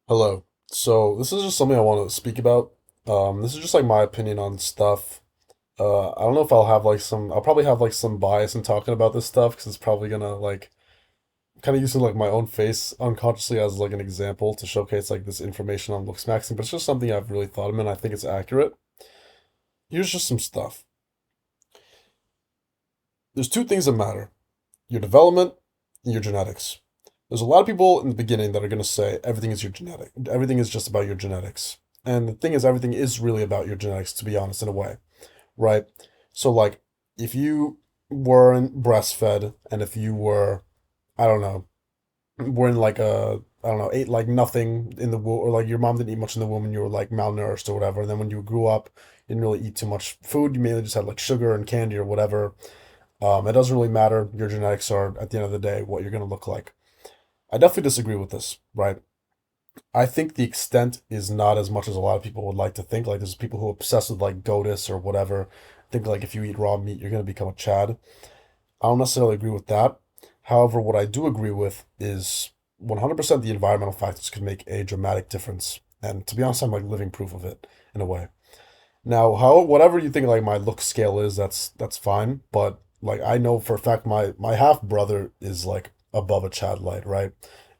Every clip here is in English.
Hello. So this is just something I want to speak about. This is just like my opinion on stuff. I don't know if I'll probably have like some bias in talking about this stuff because it's probably gonna like kind of using like my own face unconsciously as like an example to showcase like this information on looks maxing, but it's just something I've really thought of and I think it's accurate. Here's just some stuff. There's two things that matter: your development and your genetics. There's a lot of people in the beginning that are going to say everything is your genetic. Everything is just about your genetics. And the thing is, everything is really about your genetics, to be honest, in a way, right? So, like, if you weren't breastfed and if you were, I don't know, were in like I don't know, ate like nothing in the womb, or like your mom didn't eat much in the womb and you were like malnourished or whatever. And then when you grew up, you didn't really eat too much food. You mainly just had like sugar and candy or whatever. It doesn't really matter. Your genetics are, at the end of the day, what you're going to look like. I definitely disagree with this, right? I think the extent is not as much as a lot of people would like to think. Like, there's people who are obsessed with like goatus or whatever. Think like if you eat raw meat, you're going to become a Chad. I don't necessarily agree with that. However, what I do agree with is 100% the environmental factors can make a dramatic difference. And to be honest, I'm like living proof of it in a way. Now, how whatever you think like my look scale is, that's fine. But like I know for a fact my half brother is like above a Chad light, right?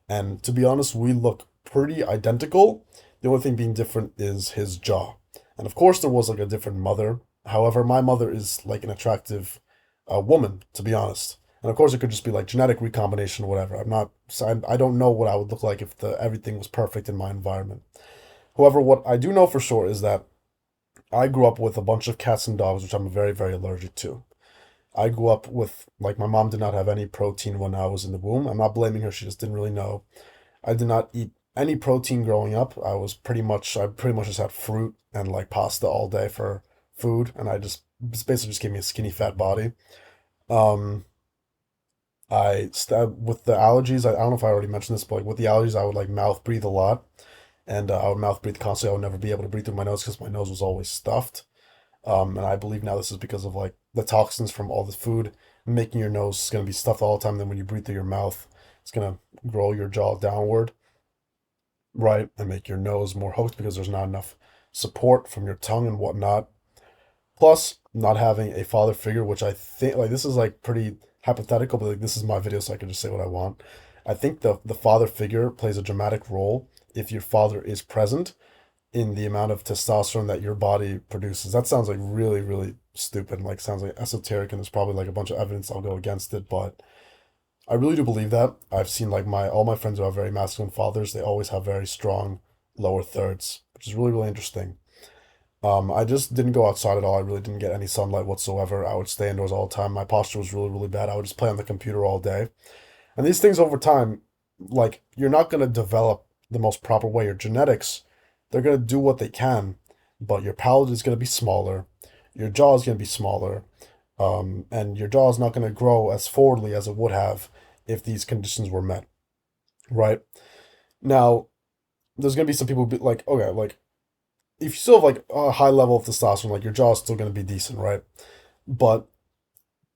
And to be honest, we look pretty identical. The only thing being different is his jaw. And of course, there was like a different mother. However, my mother is like an attractive woman, to be honest. And of course, it could just be like genetic recombination or whatever. I'm not, so I don't know what I would look like if the everything was perfect in my environment. However, what I do know for sure is that I grew up with a bunch of cats and dogs, which I'm very, very allergic to. I grew up with, like, my mom did not have any protein when I was in the womb. I'm not blaming her, she just didn't really know. I did not eat any protein growing up. I pretty much just had fruit and like pasta all day for food, and it's basically just gave me a skinny fat body. Um, with the allergies, I don't know if I already mentioned this, but like with the allergies, I would like mouth breathe a lot, and I would mouth breathe constantly. I would never be able to breathe through my nose because my nose was always stuffed. And I believe now this is because of like the toxins from all the food making your nose going to be stuffed all the time. Then when you breathe through your mouth, it's going to roll your jaw downward, right, and make your nose more hooked because there's not enough support from your tongue and whatnot. Plus, not having a father figure, which I think like this is like pretty hypothetical, but like this is my video, so I can just say what I want. I think the father figure plays a dramatic role if your father is present in the amount of testosterone that your body produces. That sounds like really, really stupid, like sounds like esoteric, and there's probably like a bunch of evidence I'll go against it, but I really do believe that. I've seen like my all my friends who have very masculine fathers, they always have very strong lower thirds, which is really, really interesting. I just didn't go outside at all. I really didn't get any sunlight whatsoever. I would stay indoors all the time. My posture was really, really bad. I would just play on the computer all day. And these things over time, like you're not gonna develop the most proper way. Your genetics, they're gonna do what they can, but your palate is gonna be smaller, your jaw is gonna be smaller, and your jaw is not gonna grow as forwardly as it would have if these conditions were met, right? Now, there's gonna be some people be like, okay, like if you still have like a high level of testosterone, like your jaw is still gonna be decent, right? But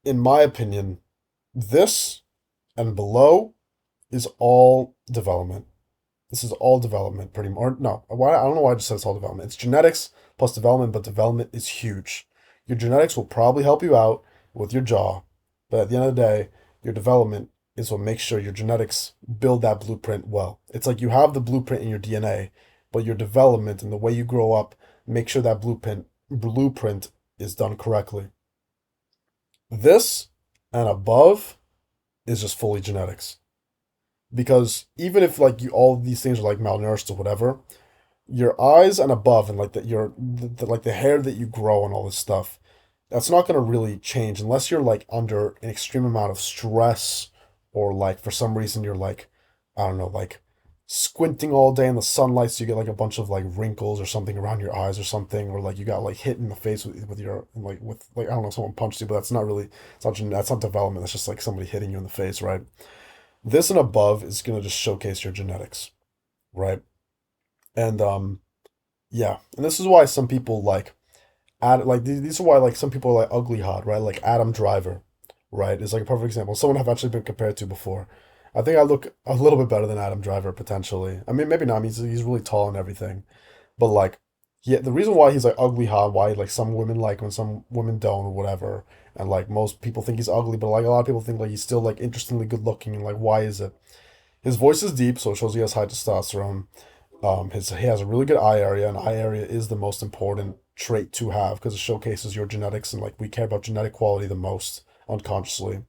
in my opinion, this and below is all development. This is all development, pretty much. Or no, why I don't know why I just said it's all development. It's genetics plus development, but development is huge. Your genetics will probably help you out with your jaw, but at the end of the day, your development is what makes sure your genetics build that blueprint well. It's like you have the blueprint in your DNA, but your development and the way you grow up make sure that blueprint is done correctly. This and above is just fully genetics. Because even if like you all of these things are like malnourished or whatever, your eyes and above and like like the hair that you grow and all this stuff, that's not going to really change unless you're like under an extreme amount of stress, or like for some reason you're like, I don't know, like squinting all day in the sunlight, so you get like a bunch of like wrinkles or something around your eyes or something, or like you got like hit in the face with your like with like I don't know, someone punched you, but that's not really, that's not development, that's just like somebody hitting you in the face, right? This and above is going to just showcase your genetics, right? And yeah, and this is why some people like add like these are why like some people are like ugly hot, right? Like Adam Driver, right? Is like a perfect example. Someone I've actually been compared to before. I think I look a little bit better than Adam Driver potentially. I mean, maybe not. I mean, he's really tall and everything, but like, yeah, the reason why he's like ugly hot, why like some women like when some women don't or whatever, and like most people think he's ugly, but like a lot of people think like he's still like interestingly good looking, and like why is it? His voice is deep, so it shows he has high testosterone. He has a really good eye area, and eye area is the most important trait to have because it showcases your genetics, and like we care about genetic quality the most unconsciously.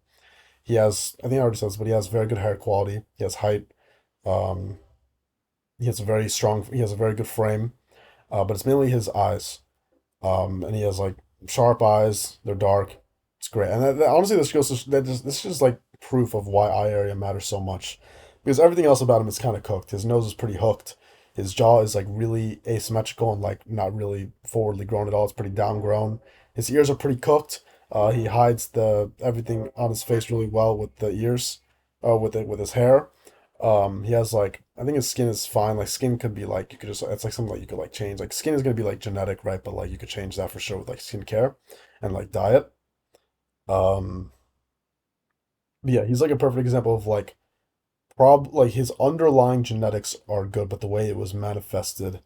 He has, I think I already said this, but he has very good hair quality. He has height. Um, he has a very strong. He has a very good frame. But it's mainly his eyes. And he has like sharp eyes. They're dark. It's great. And honestly, this goes to, this is just like proof of why eye area matters so much, because everything else about him is kind of cooked. His nose is pretty hooked. His jaw is like really asymmetrical and like not really forwardly grown at all. It's pretty downgrown. His ears are pretty cooked. He hides the everything on his face really well with the ears, with his hair. He has like I think his skin is fine. Like skin could be like you could just it's like something that you could like change. Like skin is gonna be like genetic, right? But like you could change that for sure with like skincare and like diet. Um, yeah, he's like a perfect example of like his underlying genetics are good, but the way it was manifested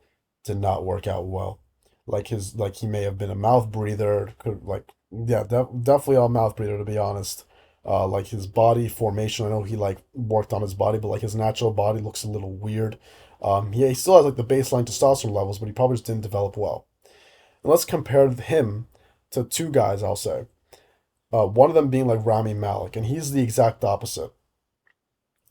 did not work out well. Like he may have been a mouth breather, could like yeah, definitely a mouth breather to be honest. Like his body formation, I know he like worked on his body, but like his natural body looks a little weird. Yeah, he still has like the baseline testosterone levels, but he probably just didn't develop well. And let's compare him to two guys, I'll say. One of them being like Rami Malek, and he's the exact opposite.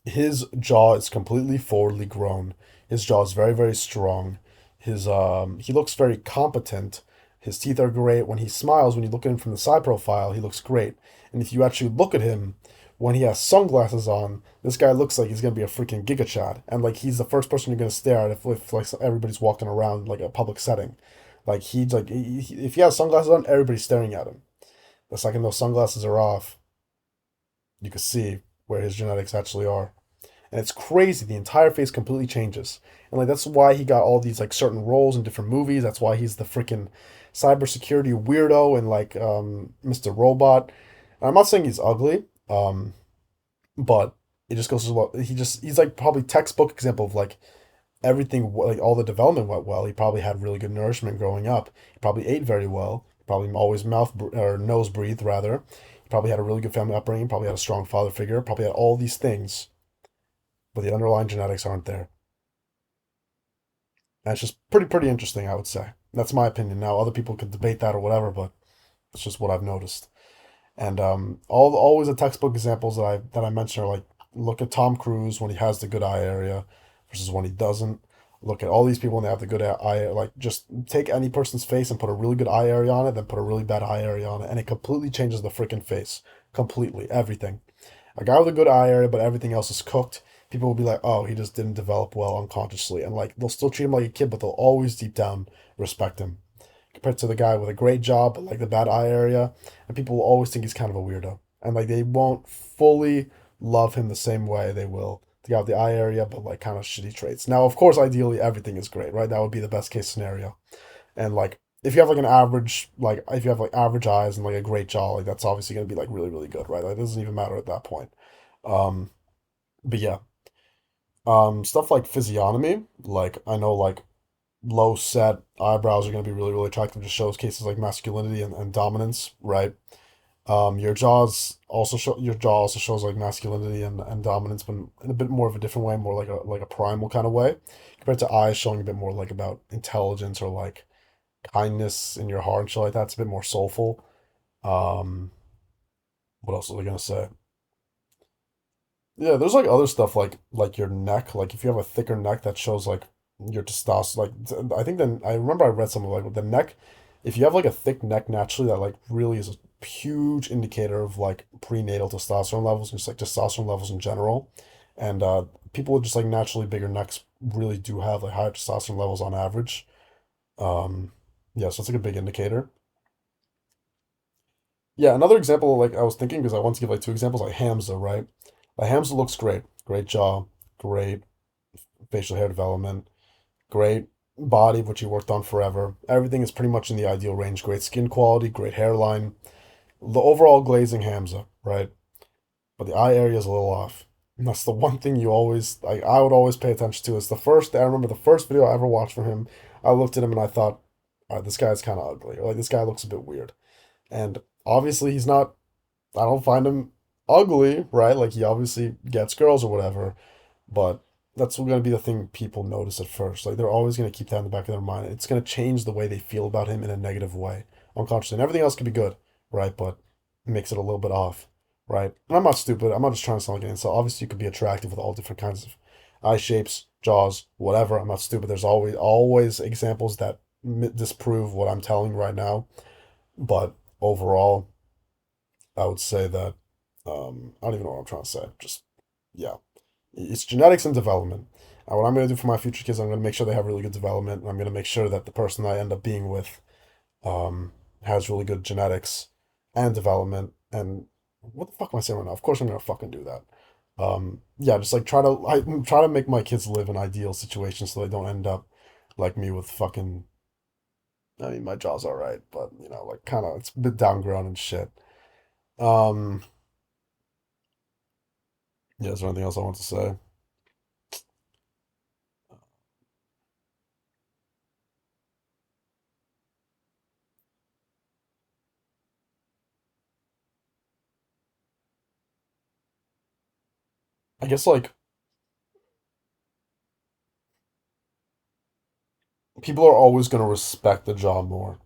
His jaw is completely forwardly grown. His jaw is very, very strong. He looks very competent. His teeth are great. When he smiles, when you look at him from the side profile, he looks great. And if you actually look at him when he has sunglasses on, this guy looks like he's gonna be a freaking giga chad. And like he's the first person you're gonna stare at if like everybody's walking around like a public setting. Like he's like if he has sunglasses on, everybody's staring at him. The second those sunglasses are off, you can see where his genetics actually are. And it's crazy. The entire face completely changes, and like that's why he got all these like certain roles in different movies. That's why he's the freaking cybersecurity weirdo and like Mr. Robot. And I'm not saying he's ugly, but it just goes to what he's like probably textbook example of like everything like all the development went well. He probably had really good nourishment growing up. He probably ate very well. He probably always or nose breathed rather. He probably had a really good family upbringing. Probably had a strong father figure. Probably had all these things, but the underlying genetics aren't there. And it's just pretty interesting, I would say. That's my opinion. Now, other people could debate that or whatever, but it's just what I've noticed. And always the textbook examples that I mentioned are like look at Tom Cruise when he has the good eye area versus when he doesn't. Look at all these people when they have the good eye. Like just take any person's face and put a really good eye area on it, then put a really bad eye area on it, and it completely changes the freaking face. Completely, everything. A guy with a good eye area, but everything else is cooked. People will be like, oh, he just didn't develop well unconsciously. And like they'll still treat him like a kid, but they'll always deep down respect him. Compared to the guy with a great job, but like the bad eye area, and people will always think he's kind of a weirdo. And like they won't fully love him the same way they will the guy with the eye area, but like kind of shitty traits. Now, of course, ideally everything is great, right? That would be the best case scenario. And like if you have like an average, like if you have like average eyes and like a great jaw, like that's obviously gonna be like really, really good, right? Like it doesn't even matter at that point. Um, but yeah, stuff like physiognomy, like I know like low set eyebrows are going to be really, really attractive to shows cases like masculinity and dominance, right? Your jaw also shows like masculinity and dominance, but in a bit more of a different way, more like a primal kind of way, compared to eyes showing a bit more like about intelligence or like kindness in your heart and shit like that. It's a bit more soulful. Um, what else was I gonna say? Yeah, there's like other stuff like your neck. Like if you have a thicker neck, that shows like your testosterone. I think then I remember I read something like with the neck. If you have like a thick neck naturally, that like really is a huge indicator of like prenatal testosterone levels, just like testosterone levels in general. And people with just like naturally bigger necks really do have like higher testosterone levels on average. Um, yeah, so it's like a big indicator. Yeah, another example, like I was thinking, because I want to give like two examples, like Hamza, right? Like Hamza looks great, great jaw, great facial hair development, great body, which he worked on forever. Everything is pretty much in the ideal range. Great skin quality, great hairline. The overall glazing Hamza, right? But the eye area is a little off. And that's the one thing you always like. I would always pay attention to. Is the first. I remember the first video I ever watched from him. I looked at him and I thought, all right, this guy's kind of ugly. Or like this guy looks a bit weird. And obviously he's not. I don't find him ugly, right? Like he obviously gets girls or whatever. But that's going to be the thing people notice at first. Like they're always going to keep that in the back of their mind. It's going to change the way they feel about him in a negative way, unconsciously. And everything else could be good, right? But it makes it a little bit off, right? And I'm not stupid. I'm not just trying to sound like an insult. Obviously, you could be attractive with all different kinds of eye shapes, jaws, whatever. I'm not stupid. There's always examples that disprove what I'm telling you right now. But overall, I would say that I don't even know what I'm trying to say. Just yeah, it's genetics and development. And what I'm going to do for my future kids, I'm going to make sure they have really good development. And I'm going to make sure that the person I end up being with has really good genetics and development. And what the fuck am I saying right now? Of course, I'm going to fucking do that. Yeah, just like try to make my kids live in ideal situations so they don't end up like me with fucking. I mean, my jaw's all right, but like kind of it's a bit downgrown and shit. Um, yeah, is there anything else I want to say? I guess like people are always going to respect the jaw more.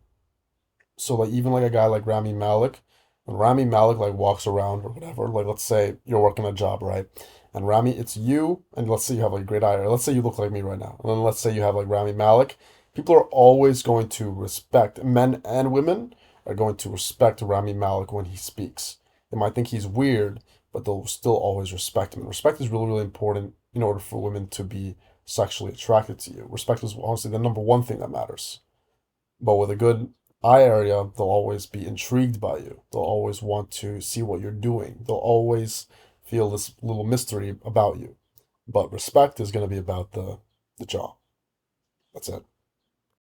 So like even like a guy like Rami Malek, when Rami Malek like walks around or whatever, like let's say you're working a job, right? And Rami, it's you, and let's say you have like a great eye, or let's say you look like me right now, and then let's say you have like Rami Malek. People are always going to respect, men and women are going to respect Rami Malek when he speaks. They might think he's weird, but they'll still always respect him. And respect is really, really important in order for women to be sexually attracted to you. Respect is honestly the number one thing that matters. But with a good eye area, they'll always be intrigued by you. They'll always want to see what you're doing. They'll always feel this little mystery about you. But respect is going to be about the jaw. That's it.